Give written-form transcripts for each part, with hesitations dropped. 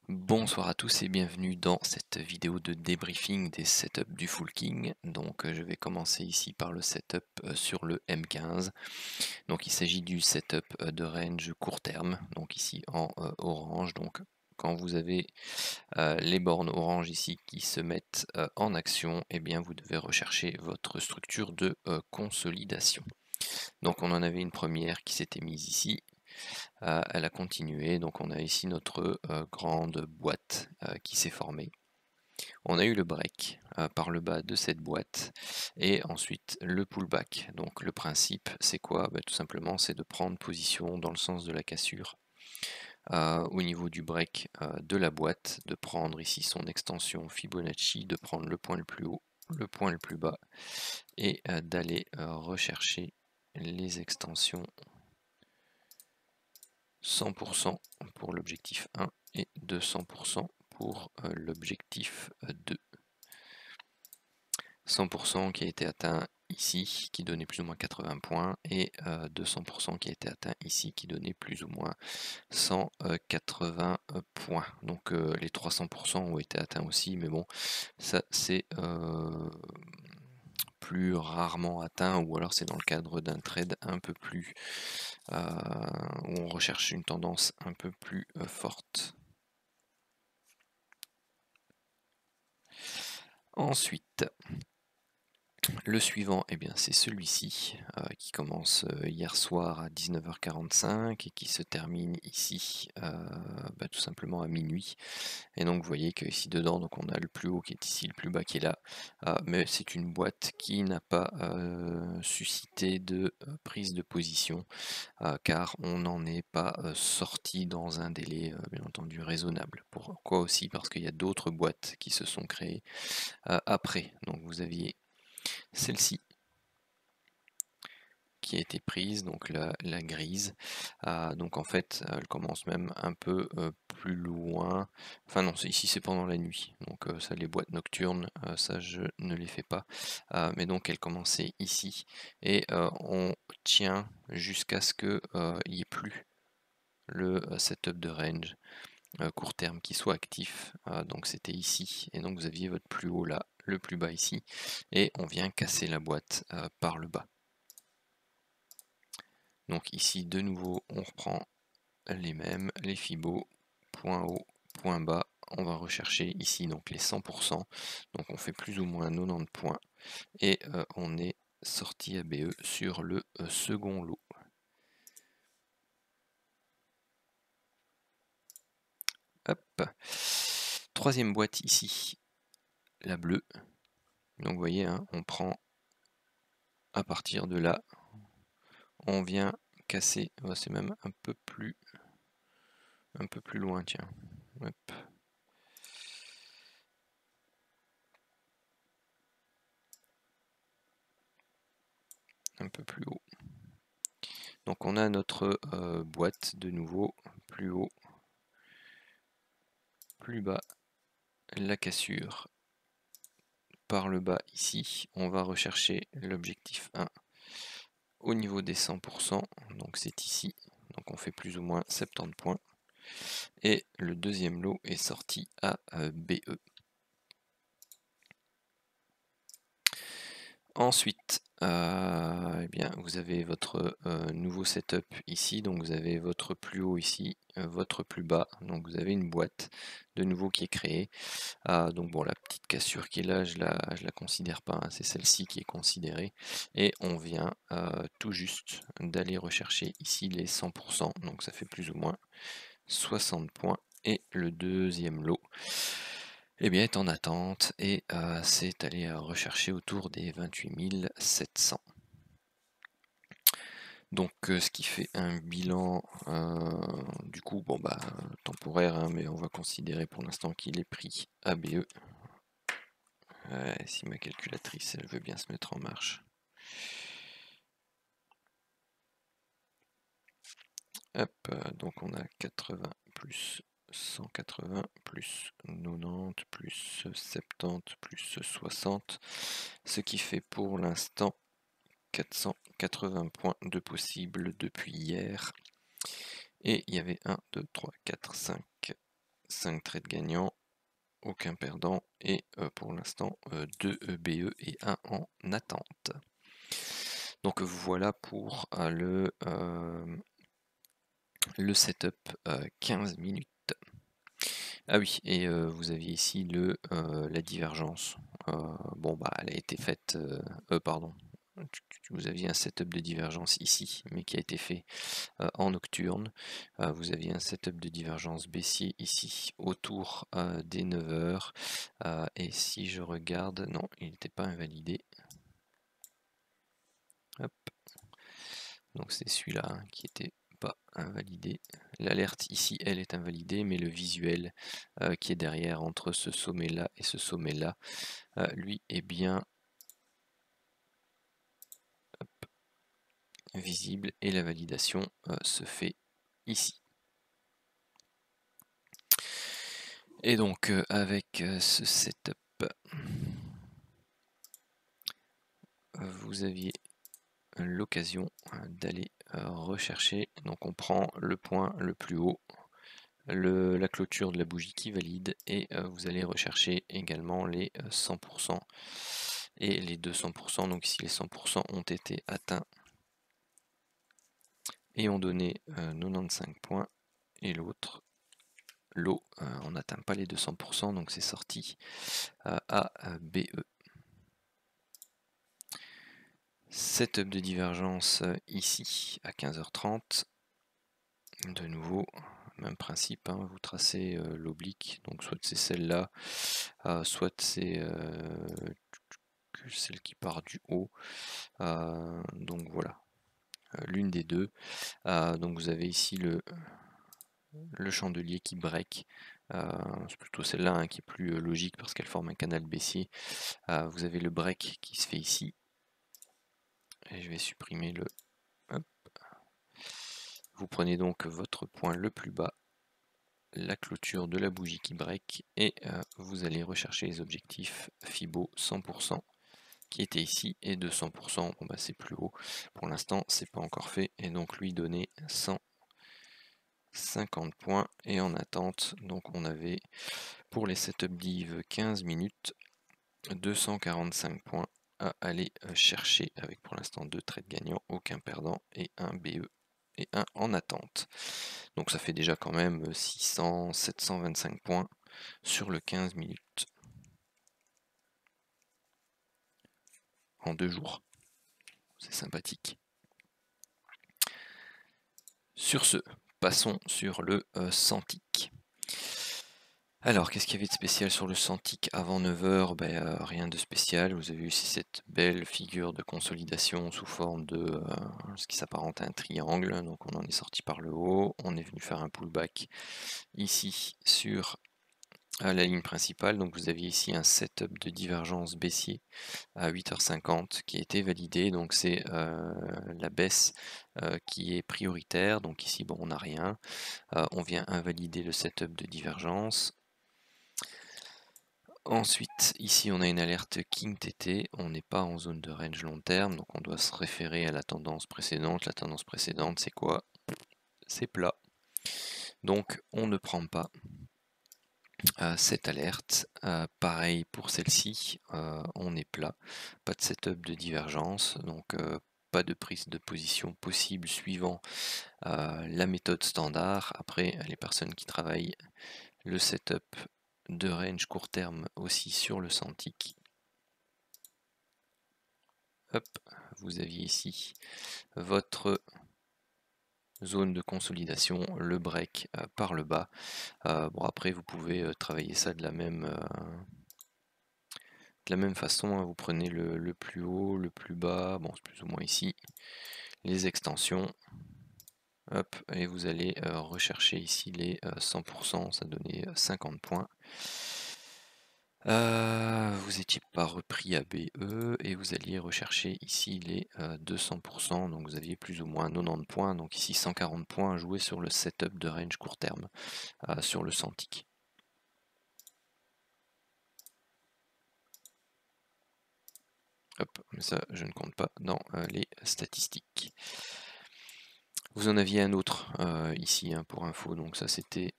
Bonsoir à tous et bienvenue dans cette vidéo de débriefing des setups du Full King. Donc je vais commencer ici par le setup sur le M15. Donc il s'agit du setup de range court terme, donc ici en orange. Donc quand vous avez les bornes orange ici qui se mettent en action, eh bien vous devez rechercher votre structure de consolidation. Donc on en avait une première qui s'était mise ici. Elle a continué, donc on a ici notre grande boîte qui s'est formée. On a eu le break par le bas de cette boîte et ensuite le pullback. Donc le principe c'est quoi? Tout simplement c'est de prendre position dans le sens de la cassure au niveau du break de la boîte, de prendre ici son extension Fibonacci, de prendre le point le plus haut, le point le plus bas et d'aller rechercher les extensions 100% pour l'objectif 1 et 200% pour l'objectif 2. 100% qui a été atteint ici, qui donnait plus ou moins 80 points, et 200% qui a été atteint ici, qui donnait plus ou moins 180 points. Donc les 300% ont été atteints aussi, mais bon, ça c'est plus rarement atteint, ou alors c'est dans le cadre d'un trade un peu plus où on recherche une tendance un peu plus forte. Ensuite, le suivant, eh bien, c'est celui-ci qui commence hier soir à 19h45 et qui se termine ici tout simplement à minuit. Et donc vous voyez que ici dedans, donc on a le plus haut qui est ici, le plus bas qui est là, mais c'est une boîte qui n'a pas suscité de prise de position car on n'en est pas sorti dans un délai bien entendu raisonnable. Pourquoi aussi? Parce qu'il y a d'autres boîtes qui se sont créées après. Donc vous aviez celle-ci qui a été prise, donc la grise. Donc en fait, elle commence même un peu plus loin. Enfin non, ici c'est pendant la nuit. Donc ça, les boîtes nocturnes, ça je ne les fais pas. Mais donc elle commençait ici et on tient jusqu'à ce qu'il n'y ait plus le setup de range court terme qui soit actif. Donc c'était ici et donc vous aviez votre plus haut là, le plus bas ici et on vient casser la boîte par le bas. Donc ici de nouveau on reprend les mêmes, les fibos, point haut, point bas, on va rechercher ici donc les 100%, donc on fait plus ou moins 90 points et on est sorti ABE sur le second lot. Hop. Troisième boîte ici, la bleue. Donc vous voyez, hein, on prend à partir de là, on vient casser, c'est même un peu plus loin, tiens. Hop. Un peu plus haut. Donc on a notre boîte de nouveau, plus haut, plus bas, la cassure par le bas ici. On va rechercher l'objectif 1 au niveau des 100%, donc c'est ici. Donc on fait plus ou moins 70 points. Et le deuxième lot est sorti à BE. Ensuite, eh bien, vous avez votre nouveau setup ici, donc vous avez votre plus haut ici, votre plus bas, donc vous avez une boîte de nouveau qui est créée. Donc bon, la petite cassure qui est là, je la considère pas, hein, c'est celle-ci qui est considérée. Et on vient tout juste d'aller rechercher ici les 100%, donc ça fait plus ou moins 60 points. Et le deuxième lot, eh bien, est en attente et c'est allé rechercher autour des 28 700. Donc ce qui fait un bilan du coup temporaire, hein, mais on va considérer pour l'instant qu'il est pris ABE. Si ma calculatrice elle veut bien se mettre en marche. Hop, donc on a 80 plus 180 plus 90 plus 70 plus 60, ce qui fait pour l'instant 480 points de possible depuis hier. Et il y avait 1, 2, 3, 4, 5, 5 trades gagnants, aucun perdant et pour l'instant 2 BE et 1 en attente. Donc voilà pour le setup 15 minutes. Ah oui, et vous aviez ici la divergence. Bon bah elle a été faite, pardon, vous aviez un setup de divergence ici, mais qui a été fait en nocturne. Vous aviez un setup de divergence baissier ici, autour des 9 h. Et si je regarde, non, il n'était pas invalidé. Hop. Donc c'est celui-là hein, qui était pas invalidé. L'alerte ici, elle est invalidée, mais le visuel qui est derrière entre ce sommet-là et ce sommet-là, lui est bien visible et la validation se fait ici. Et donc avec ce setup, vous aviez l'occasion d'aller rechercher. Donc on prend le point le plus haut, la clôture de la bougie qui valide, et vous allez rechercher également les 100% et les 200%. Donc ici les 100% ont été atteints et ont donné 95 points, et l'autre, l'eau, on n'atteint pas les 200%, donc c'est sorti à BE. Setup de divergence ici à 15h30. De nouveau, même principe, hein, vous tracez l'oblique, donc soit c'est celle-là, soit c'est celle qui part du haut. Donc voilà, l'une des deux. Donc vous avez ici le chandelier qui break. C'est plutôt celle-là hein, qui est plus logique parce qu'elle forme un canal baissier. Vous avez le break qui se fait ici. Et je vais supprimer le... Hop. Vous prenez donc votre point le plus bas, la clôture de la bougie qui break, et vous allez rechercher les objectifs Fibo 100% qui était ici, et 200%, bon bah c'est plus haut. Pour l'instant, c'est pas encore fait, et donc lui donner 150 points, et en attente, donc on avait pour les setup div 15 minutes, 245 points à aller chercher, avec pour l'instant 2 trades gagnants, aucun perdant et un BE et un en attente. Donc ça fait déjà quand même 725 points sur le 15 minutes en 2 jours. C'est sympathique. Sur ce, passons sur le Santic. Alors, qu'est-ce qu'il y avait de spécial sur le Santic avant 9 h? Rien de spécial. Vous avez eu ici cette belle figure de consolidation sous forme de ce qui s'apparente à un triangle. Donc on en est sorti par le haut. On est venu faire un pullback ici sur la ligne principale. Donc vous aviez ici un setup de divergence baissier à 8h50 qui a été validé. Donc c'est la baisse qui est prioritaire. Donc ici, bon, on n'a rien. On vient invalider le setup de divergence. Ensuite, ici on a une alerte King TT, on n'est pas en zone de range long terme, donc on doit se référer à la tendance précédente. La tendance précédente, c'est quoi? C'est plat. Donc on ne prend pas cette alerte. Pareil pour celle-ci, on est plat. Pas de setup de divergence, donc pas de prise de position possible suivant la méthode standard. Après, les personnes qui travaillent le setup de range court terme aussi sur le Santic. Hop, vous aviez ici votre zone de consolidation, le break par le bas. Bon, après vous pouvez travailler ça de la même façon, hein. Vous prenez le plus haut, le plus bas, bon c'est plus ou moins ici, les extensions. Hop, et vous allez rechercher ici les 100%, ça donnait 50 points. Vous n'étiez pas repris à BE et vous alliez rechercher ici les 200%, donc vous aviez plus ou moins 90 points, donc ici 140 points à jouer sur le setup de range court terme sur le Santic. Hop, mais ça je ne compte pas dans les statistiques. Vous en aviez un autre ici hein, pour info, donc ça c'était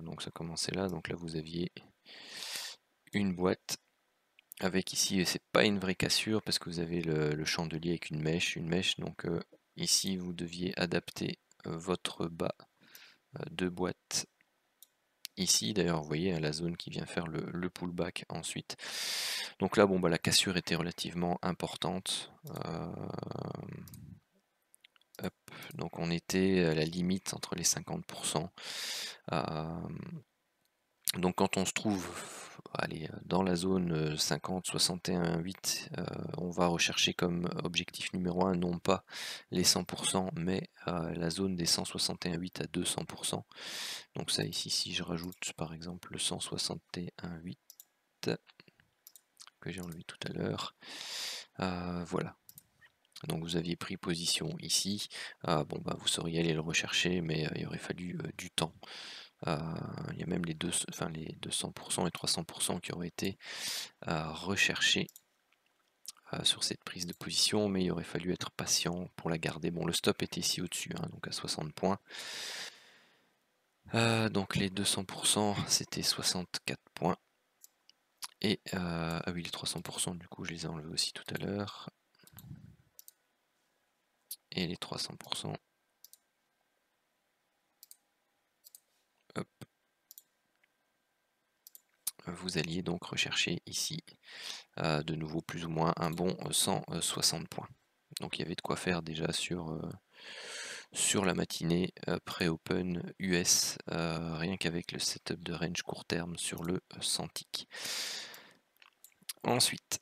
Donc ça commençait là, donc là vous aviez une boîte avec ici, c'est pas une vraie cassure parce que vous avez le chandelier avec une mèche, donc ici vous deviez adapter votre bas de boîte ici. D'ailleurs vous voyez la zone qui vient faire le pullback ensuite. Donc là bon bah la cassure était relativement importante. Hop, donc on était à la limite entre les 50%. Donc quand on se trouve allez, dans la zone 50, 61, 8, on va rechercher comme objectif numéro 1 non pas les 100% mais la zone des 161,8 à 200%. Donc ça ici, si je rajoute par exemple le 161,8 que j'ai enlevé tout à l'heure, voilà. Donc vous aviez pris position ici, bon bah vous sauriez aller le rechercher mais il aurait fallu du temps. Il y a même les 200% et 300% qui auraient été recherchés sur cette prise de position, mais il aurait fallu être patient pour la garder. Bon, le stop était ici au-dessus, hein, donc à 60 points. Donc les 200% c'était 64 points. Et ah oui, les 300% du coup je les ai enlevés aussi tout à l'heure. Et les 300%. Hop. Vous alliez donc rechercher ici de nouveau plus ou moins un bon 160 points. Donc il y avait de quoi faire déjà sur la matinée pré-open US, rien qu'avec le setup de range court terme sur le 100 tick. Ensuite,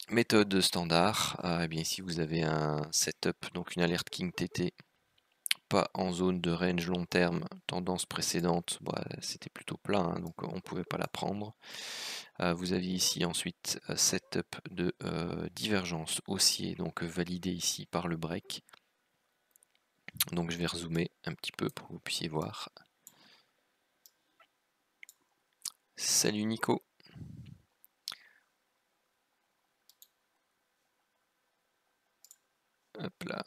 méthode standard, eh bien ici vous avez un setup, donc une alerte King TT, pas en zone de range long terme, tendance précédente, bah, c'était plutôt plat, hein, donc on ne pouvait pas la prendre. Vous aviez ici ensuite setup de divergence haussier, donc validé ici par le break. Donc je vais rezoomer un petit peu pour que vous puissiez voir. Salut Nico. Hop là.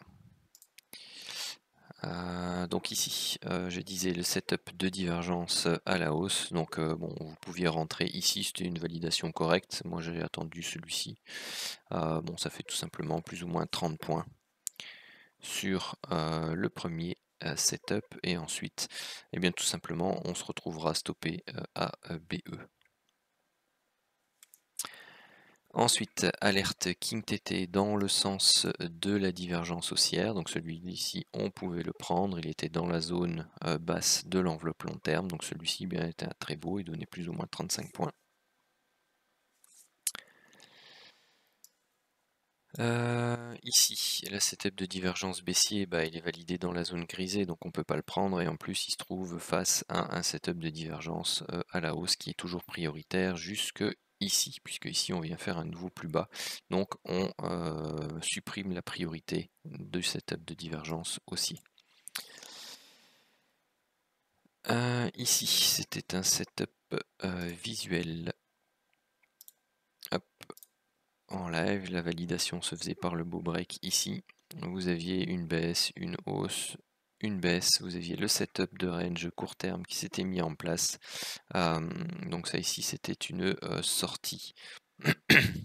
Donc ici, je disais le setup de divergence à la hausse. Donc bon, vous pouviez rentrer ici, c'était une validation correcte. Moi j'ai attendu celui-ci. Bon, ça fait tout simplement plus ou moins 30 points sur le premier setup. Et ensuite, eh bien tout simplement, on se retrouvera stoppé à BE. Ensuite, alerte King TT dans le sens de la divergence haussière. Donc celui-ci, on pouvait le prendre. Il était dans la zone basse de l'enveloppe long terme. Donc celui-ci bien était très beau. Il donnait plus ou moins 35 points. Ici, la setup de divergence baissier, bah, il est validé dans la zone grisée, donc on ne peut pas le prendre. Et en plus, il se trouve face à un setup de divergence à la hausse qui est toujours prioritaire jusque ici, puisque ici on vient faire un nouveau plus bas. Donc on supprime la priorité du setup de divergence aussi. Ici, c'était un setup visuel. Hop. En live, la validation se faisait par le beau break ici. Vous aviez une baisse, une hausse, une baisse. Vous aviez le setup de range court terme qui s'était mis en place. Donc ça ici, c'était une sortie. Peut-être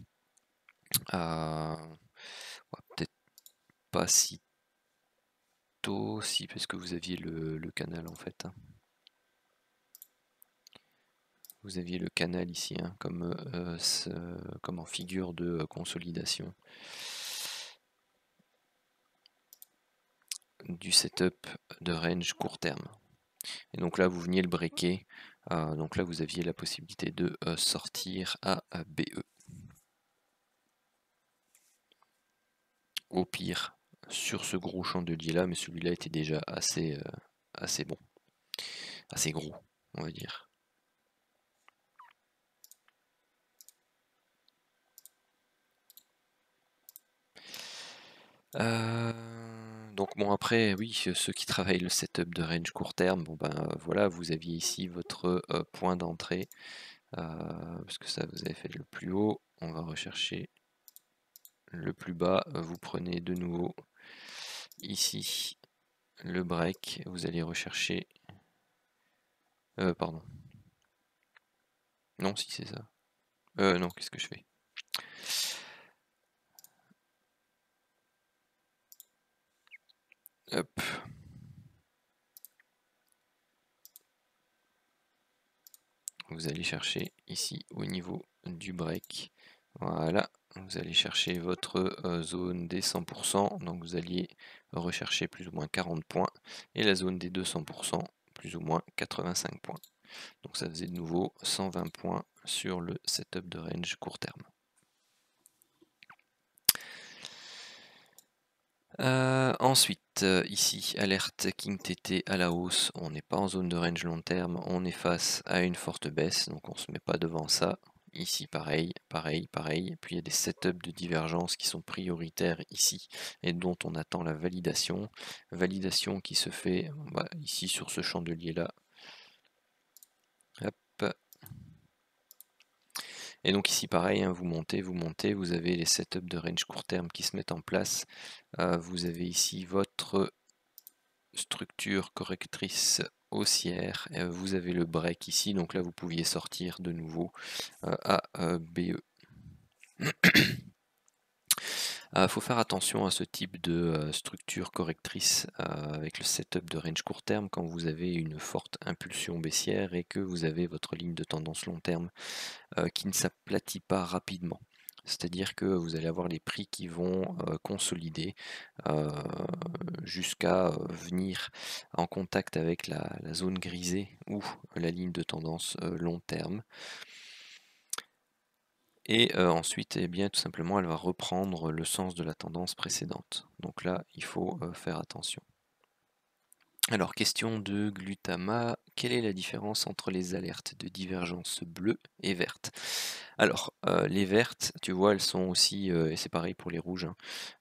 pas si tôt, si, parce que vous aviez le canal en fait. Hein. Vous aviez le canal ici, hein, comme en figure de consolidation du setup de range court terme. Et donc là, vous veniez le breaker. Donc là, vous aviez la possibilité de sortir à BE. Au pire, sur ce gros chandelier là, mais celui-là était déjà assez bon, assez gros, on va dire. Donc bon après oui, ceux qui travaillent le setup de range court terme, bon ben voilà, vous aviez ici votre point d'entrée, parce que ça vous avez fait le plus haut, on va rechercher le plus bas, vous prenez de nouveau ici le break, vous allez rechercher Pardon. Non, si c'est ça. Non, qu'est-ce que je fais? Hop. Vous allez chercher ici au niveau du break. Voilà. Vous allez chercher votre zone des 100%. Donc vous alliez rechercher plus ou moins 40 points. Et la zone des 200%, plus ou moins 85 points. Donc ça faisait de nouveau 120 points sur le setup de range court terme. Ensuite, ici, alerte King TT à la hausse, on n'est pas en zone de range long terme, on est face à une forte baisse, donc on ne se met pas devant ça. Ici, pareil. Puis il y a des setups de divergence qui sont prioritaires ici et dont on attend la validation. Validation qui se fait ici sur ce chandelier-là. Hop. Et donc ici, pareil, hein, vous montez, vous avez les setups de range court terme qui se mettent en place. Vous avez ici votre structure correctrice haussière, vous avez le break ici, donc là vous pouviez sortir de nouveau à BE. Faut faire attention à ce type de structure correctrice avec le setup de range court terme quand vous avez une forte impulsion baissière et que vous avez votre ligne de tendance long terme qui ne s'aplatit pas rapidement. C'est-à-dire que vous allez avoir les prix qui vont consolider jusqu'à venir en contact avec la zone grisée ou la ligne de tendance long terme. Et ensuite, eh bien, tout simplement, elle va reprendre le sens de la tendance précédente. Donc là, il faut faire attention. Alors, question de Glutama, quelle est la différence entre les alertes de divergence bleue et verte? Alors, les vertes, tu vois, elles sont aussi, et c'est pareil pour les rouges,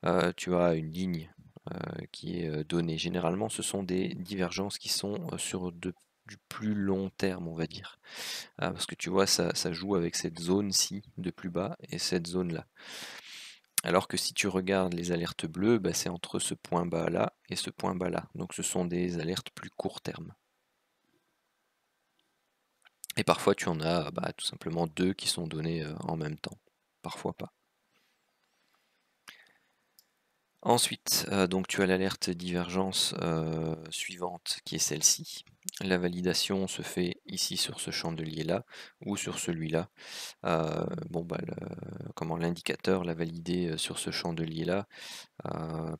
hein, tu as une ligne qui est donnée. Généralement, ce sont des divergences qui sont sur du plus long terme, on va dire. Parce que tu vois, ça joue avec cette zone-ci de plus bas et cette zone-là. Alors que si tu regardes les alertes bleues, c'est entre ce point bas là et ce point bas là. Donc ce sont des alertes plus court terme. Et parfois tu en as tout simplement deux qui sont donnés en même temps. Parfois pas. Ensuite, donc tu as l'alerte divergence suivante qui est celle-ci. La validation se fait ici sur ce chandelier-là ou sur celui-là. Comment l'indicateur l'a validé sur ce chandelier-là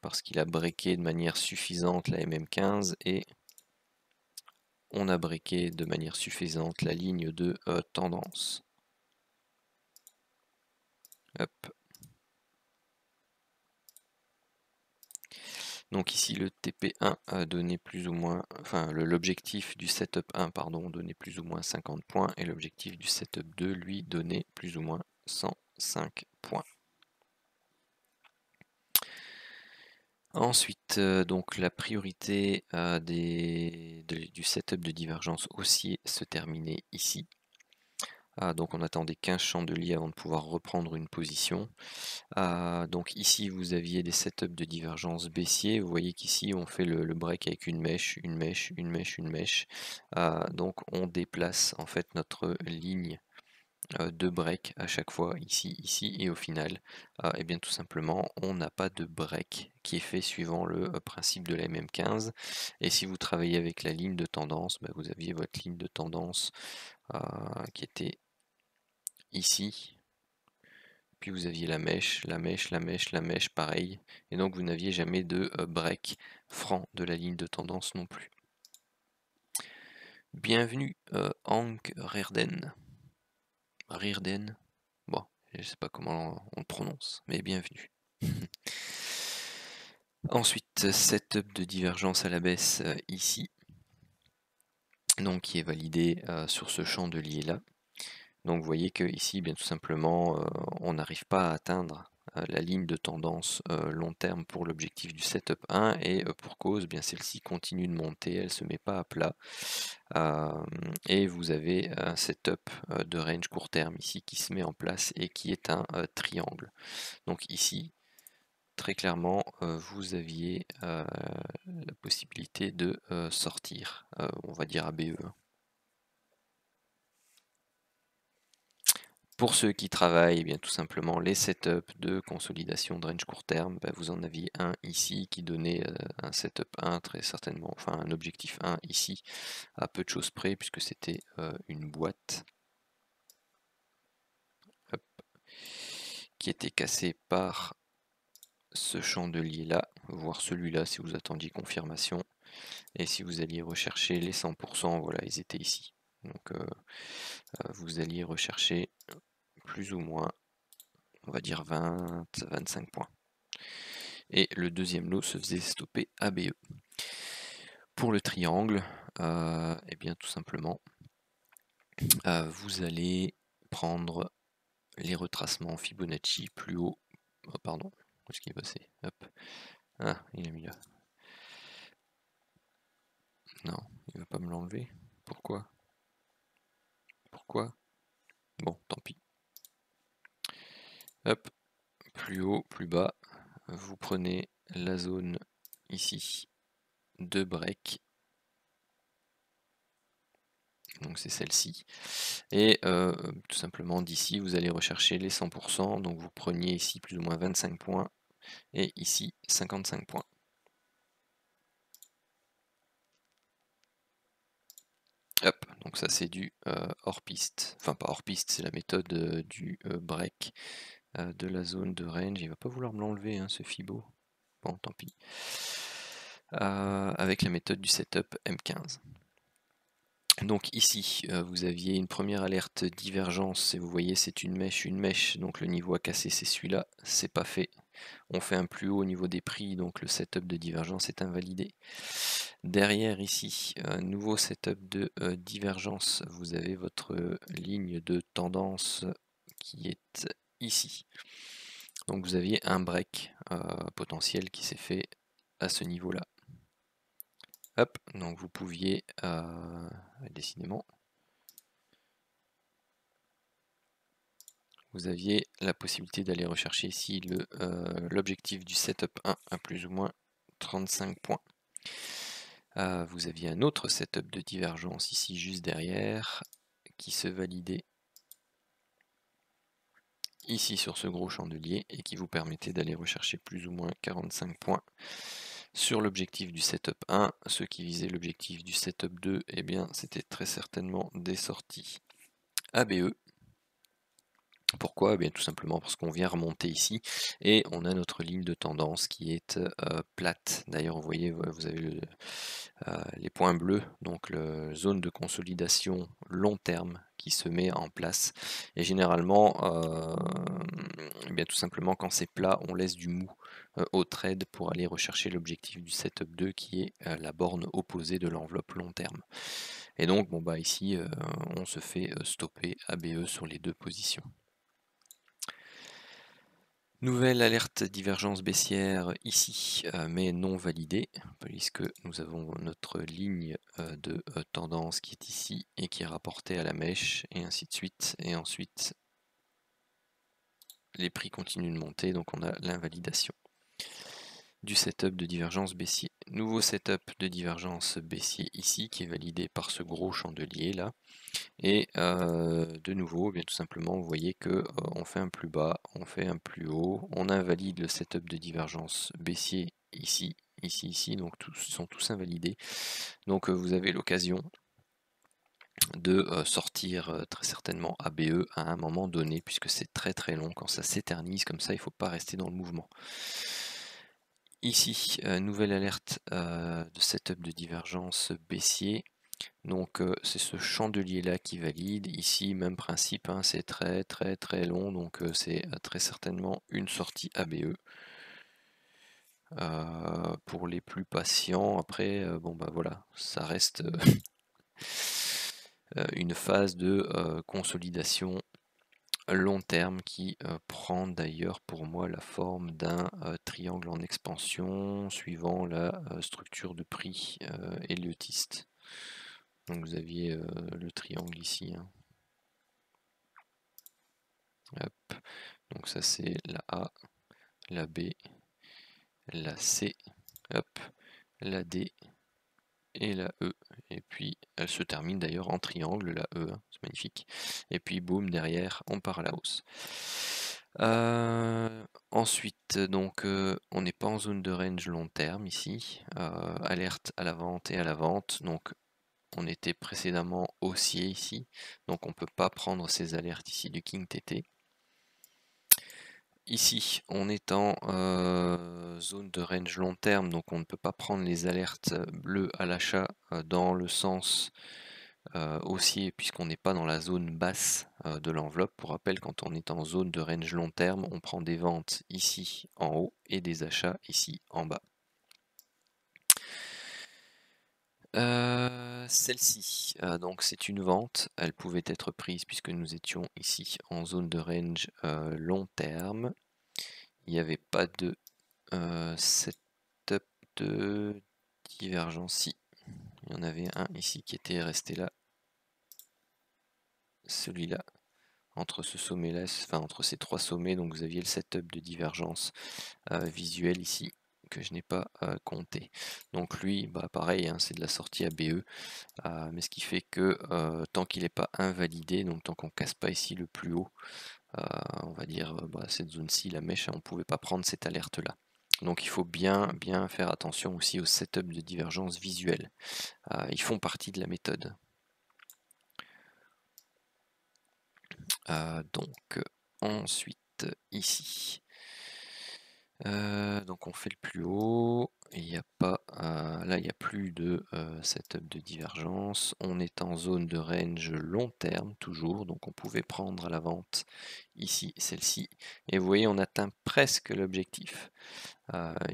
parce qu'il a breaké de manière suffisante la MM15 et on a breaké de manière suffisante la ligne de tendance. Hop. Donc ici le TP1 a donné plus ou moins, enfin l'objectif du setup 1 pardon donnait plus ou moins 50 points et l'objectif du setup 2 lui donnait plus ou moins 105 points. Ensuite, donc la priorité du setup de divergence haussier se terminait ici. Donc on attendait 15 chandeliers avant de pouvoir reprendre une position. Donc ici vous aviez des setups de divergence baissier. Vous voyez qu'ici on fait le break avec une mèche, une mèche, une mèche, une mèche. Donc on déplace en fait notre ligne de break à chaque fois, ici, et au final, et bien tout simplement, on n'a pas de break qui est fait suivant le principe de la MM15. Et si vous travaillez avec la ligne de tendance, vous aviez votre ligne de tendance qui était ici. Puis vous aviez la mèche, la mèche, la mèche, la mèche, pareil. Et donc vous n'aviez jamais de break franc de la ligne de tendance non plus. Bienvenue Hank Reerden. Reerden. Bon, je ne sais pas comment on le prononce, mais bienvenue. Ensuite, setup de divergence à la baisse ici, donc qui est validé sur ce chandelier là. Donc vous voyez que ici, bien tout simplement, on n'arrive pas à atteindre la ligne de tendance long terme pour l'objectif du setup 1 et pour cause, bien celle-ci continue de monter, elle ne se met pas à plat et vous avez un setup de range court terme ici qui se met en place et qui est un triangle. Donc ici, très clairement, vous aviez la possibilité de sortir, on va dire à BE. Pour ceux qui travaillent, eh bien tout simplement les setups de consolidation de range court terme, vous en aviez un ici qui donnait un setup 1 très certainement, enfin un objectif 1 ici, à peu de choses près, puisque c'était une boîte. Hop, qui était cassée par ce chandelier là, voire celui-là si vous attendiez confirmation, et si vous alliez rechercher les 100%, voilà, ils étaient ici. Donc vous alliez rechercher plus ou moins, on va dire 20-25 points. Et le deuxième lot se faisait stopper ABE. Pour le triangle, eh bien tout simplement, vous allez prendre les retracements Fibonacci plus haut. Oh, pardon, où est-ce qu'il est passé? Hop. Ah, il a mis là. Non, il va pas me l'enlever. Pourquoi? Pourquoi? Bon, tant pis. Hop, plus haut, plus bas. Vous prenez la zone ici de break. Donc c'est celle-ci. Et tout simplement d'ici, vous allez rechercher les 100%. Donc vous preniez ici plus ou moins 25 points. Et ici 55 points. Hop, donc ça c'est du hors piste. Enfin pas hors piste, c'est la méthode du break de la zone de range. Il va pas vouloir me l'enlever hein, ce Fibo. Bon, tant pis. Avec la méthode du setup M15. Donc ici, vous aviez une première alerte divergence, et vous voyez c'est une mèche, donc le niveau à casser c'est celui-là, c'est pas fait. On fait un plus haut au niveau des prix, donc le setup de divergence est invalidé. Derrière ici, nouveau setup de divergence, vous avez votre ligne de tendance qui est ici. Donc vous aviez un break potentiel qui s'est fait à ce niveau-là. Hop, donc vous pouviez, décidément, vous aviez la possibilité d'aller rechercher ici l'objectif du setup 1 à plus ou moins 35 points. Vous aviez un autre setup de divergence ici juste derrière qui se validait ici sur ce gros chandelier et qui vous permettait d'aller rechercher plus ou moins 45 points sur l'objectif du setup 1. Ceux qui visaient l'objectif du setup 2, eh bien c'était très certainement des sorties ABE. Pourquoi? Eh bien tout simplement parce qu'on vient remonter ici et on a notre ligne de tendance qui est plate. D'ailleurs vous voyez, vous avez les points bleus, donc la zone de consolidation long terme qui se met en place. Et généralement, eh bien tout simplement quand c'est plat, on laisse du mou au trade pour aller rechercher l'objectif du setup 2 qui est la borne opposée de l'enveloppe long terme. Et donc bon bah ici on se fait stopper ABE sur les deux positions. Nouvelle alerte divergence baissière ici, mais non validée, puisque nous avons notre ligne de tendance qui est ici et qui est rapportée à la mèche, et ainsi de suite. Et ensuite, les prix continuent de monter, donc on a l'invalidation du setup de divergence baissier. Nouveau setup de divergence baissier ici, qui est validé par ce gros chandelier là. Et de nouveau, bien tout simplement, vous voyez que on fait un plus bas, on fait un plus haut, on invalide le setup de divergence baissier ici, ici, donc sont tous invalidés. Donc vous avez l'occasion de sortir très certainement ABE à un moment donné, puisque c'est très très long. Quand ça s'éternise comme ça, il ne faut pas rester dans le mouvement. Ici, nouvelle alerte de setup de divergence baissier. Donc c'est ce chandelier là qui valide. Ici même principe, hein, c'est très très très long, donc c'est très certainement une sortie ABE. Pour les plus patients, après bon bah voilà, ça reste une phase de consolidation long terme qui prend d'ailleurs pour moi la forme d'un triangle en expansion suivant la structure de prix héliotiste. Donc vous aviez le triangle ici. Hein. Hop. Donc ça c'est la A, la B, la C, hop, la D et la E, et puis elle se termine d'ailleurs en triangle, la E, hein, c'est magnifique, et puis boum, derrière on part à la hausse. Ensuite, donc on n'est pas en zone de range long terme ici, alerte à la vente et à la vente, donc on était précédemment haussier ici, donc on ne peut pas prendre ces alertes ici du King TT. Ici, on est en zone de range long terme, donc on ne peut pas prendre les alertes bleues à l'achat dans le sens haussier, puisqu'on n'est pas dans la zone basse de l'enveloppe. Pour rappel, quand on est en zone de range long terme, on prend des ventes ici en haut et des achats ici en bas. Celle-ci, donc c'est une vente, elle pouvait être prise puisque nous étions ici en zone de range long terme. Il n'y avait pas de setup de divergence. Si, il y en avait un ici qui était resté là, celui-là, entre ce sommet-là, enfin entre ces trois sommets, donc vous aviez le setup de divergence visuelle ici, que je n'ai pas compté. Donc lui, bah pareil, hein, c'est de la sortie ABE, mais ce qui fait que tant qu'il n'est pas invalidé, donc tant qu'on casse pas ici le plus haut, on va dire cette zone-ci, la mèche, on ne pouvait pas prendre cette alerte-là. Donc il faut bien faire attention aussi au setup de divergence visuelle. Ils font partie de la méthode. Donc ensuite ici, donc on fait le plus haut, il n'y a pas, là il n'y a plus de setup de divergence, on est en zone de range long terme toujours, donc on pouvait prendre à la vente ici celle-ci, et vous voyez on atteint presque l'objectif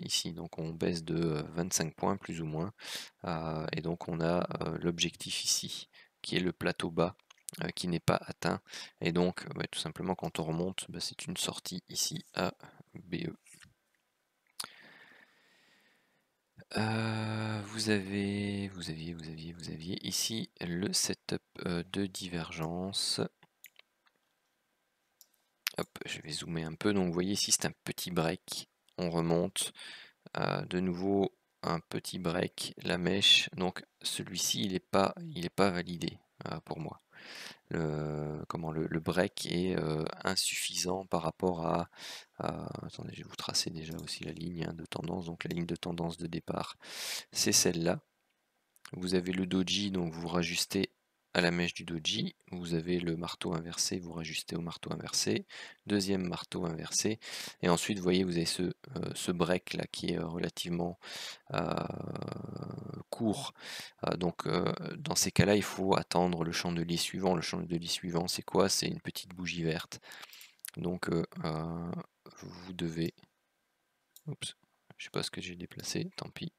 ici, donc on baisse de 25 points plus ou moins, et donc on a l'objectif ici qui est le plateau bas qui n'est pas atteint, et donc tout simplement quand on remonte, c'est une sortie ici à BE. Vous aviez ici le setup de divergence. Hop, je vais zoomer un peu. Donc vous voyez ici c'est un petit break. On remonte. De nouveau un petit break, la mèche. Donc celui-ci il n'est pas validé pour moi. Le break est insuffisant par rapport à attendez, je vais vous tracer déjà aussi la ligne de tendance. Donc la ligne de tendance de départ, c'est celle-là. Vous avez le doji, donc vous rajustez à la mèche du doji. Vous avez le marteau inversé, vous rajustez au marteau inversé. Deuxième marteau inversé. Et ensuite, vous voyez, vous avez ce break là qui est relativement court. Donc dans ces cas-là, il faut attendre le chandelier suivant. Le chandelier suivant, c'est quoi? C'est une petite bougie verte. Donc vous devez... Oups, je sais pas ce que j'ai déplacé, tant pis.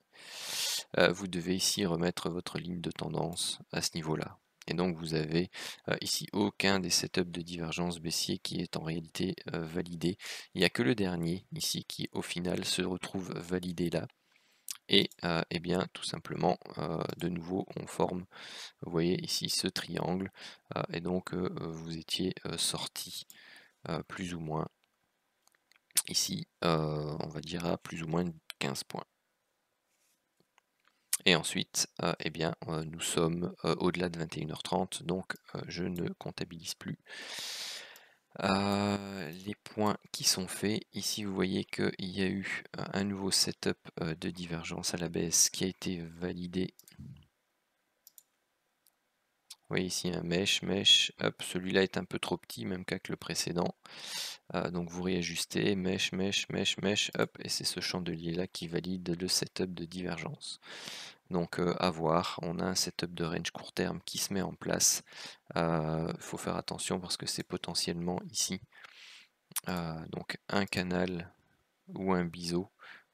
Vous devez ici remettre votre ligne de tendance à ce niveau-là. Et donc vous avez ici aucun des setups de divergence baissier qui est en réalité validé. Il n'y a que le dernier ici qui au final se retrouve validé là. Et bien tout simplement de nouveau on forme, vous voyez ici ce triangle, et donc vous étiez sorti plus ou moins ici, on va dire à plus ou moins 15 points. Et ensuite, bien, nous sommes au-delà de 21h30, donc je ne comptabilise plus. Les points qui sont faits, ici vous voyez qu'il y a eu un nouveau setup de divergence à la baisse qui a été validé. Vous voyez ici un mèche, hop, celui-là est un peu trop petit, même cas que le précédent. Donc vous réajustez, mèche, hop, et c'est ce chandelier-là qui valide le setup de divergence. Donc à voir, on a un setup de range court terme qui se met en place. Il faut faire attention parce que c'est potentiellement ici donc un canal ou un biseau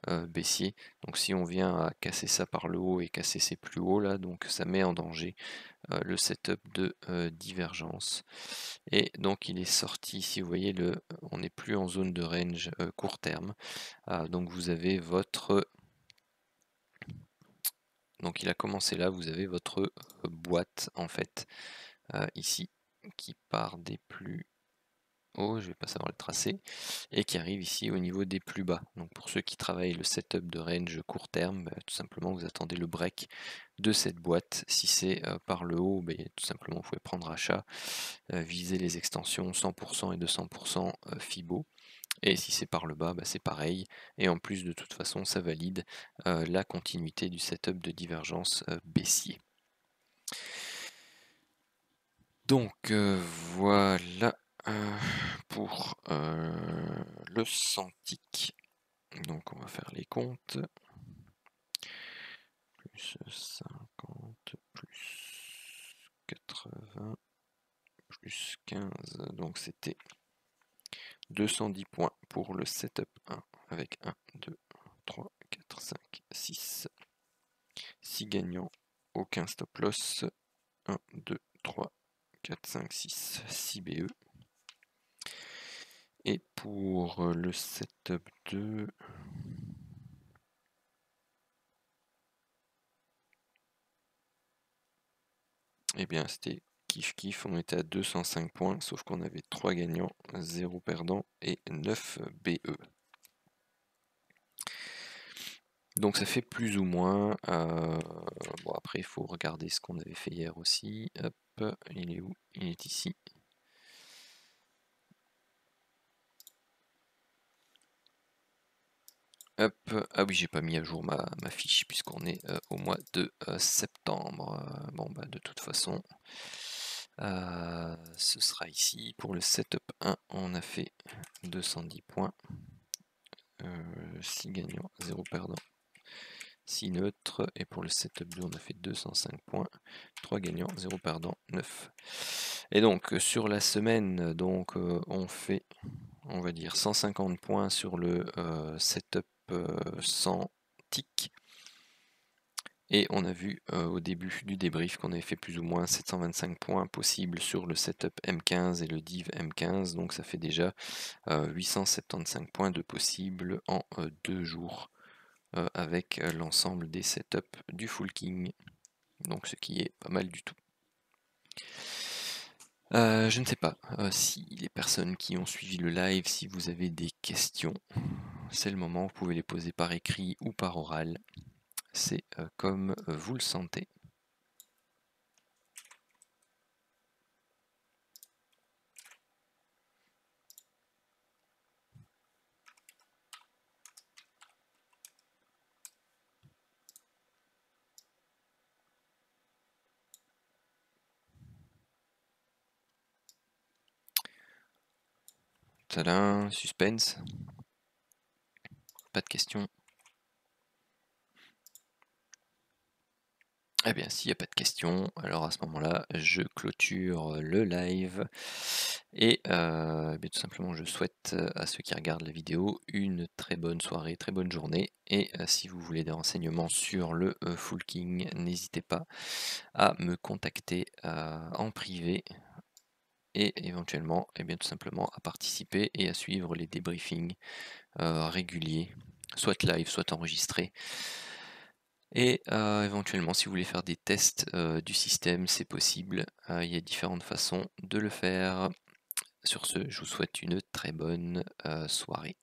baissier. Donc si on vient à casser ça par le haut et casser ces plus hauts là, donc ça met en danger le setup de divergence. Et donc il est sorti ici, vous voyez, on n'est plus en zone de range court terme. Donc vous avez votre... Donc il a commencé là, vous avez votre boîte en fait, ici, qui part des plus haut, je vais pas savoir le tracer, et qui arrive ici au niveau des plus bas. Donc pour ceux qui travaillent le setup de range court terme, tout simplement vous attendez le break de cette boîte. Si c'est par le haut, tout simplement vous pouvez prendre achat, viser les extensions 100% et 200% Fibo. Et si c'est par le bas, c'est pareil. Et en plus, de toute façon, ça valide la continuité du setup de divergence baissier. Donc voilà pour le 100 ticks. Donc on va faire les comptes. Plus 50, plus 80, plus 15. Donc c'était 210 points pour le setup 1 avec 1, 2, 3, 4, 5, 6. 6 gagnants, aucun stop loss. 1, 2, 3, 4, 5, 6, 6 BE. Et pour le setup 2, eh bien c'était kiff kiff, on était à 205 points, sauf qu'on avait 3 gagnants, 0 perdants et 9 BE. Donc ça fait plus ou moins, bon après il faut regarder ce qu'on avait fait hier aussi, hop, il est où? Il est ici. Hop, ah oui, j'ai pas mis à jour ma fiche puisqu'on est au mois de septembre. Bon, de toute façon, ce sera ici. Pour le setup 1, on a fait 210 points. 6 gagnants, 0 perdants, 6 neutres. Et pour le setup 2, on a fait 205 points. 3 gagnants, 0 perdants, 9. Et donc, sur la semaine, donc, on fait, on va dire, 150 points sur le setup 100 ticks. Et on a vu au début du débrief qu'on avait fait plus ou moins 725 points possibles sur le setup M15 et le div M15. Donc ça fait déjà 875 points de possibles en 2 jours avec l'ensemble des setups du Full King. Donc ce qui est pas mal du tout. Je ne sais pas si les personnes qui ont suivi le live, si vous avez des questions, c'est le moment, vous pouvez les poser par écrit ou par oral. C'est comme vous le sentez. Tadam, suspense. Pas de questions. Eh bien, s'il n'y a pas de questions, alors à ce moment-là, je clôture le live. Et tout simplement, je souhaite à ceux qui regardent la vidéo une très bonne soirée, très bonne journée. Et si vous voulez des renseignements sur le Full King, n'hésitez pas à me contacter en privé. Et éventuellement, tout simplement à participer et à suivre les débriefings réguliers, soit live, soit enregistrés. Et éventuellement, si vous voulez faire des tests du système, c'est possible. Il y a différentes façons de le faire. Sur ce, je vous souhaite une très bonne soirée.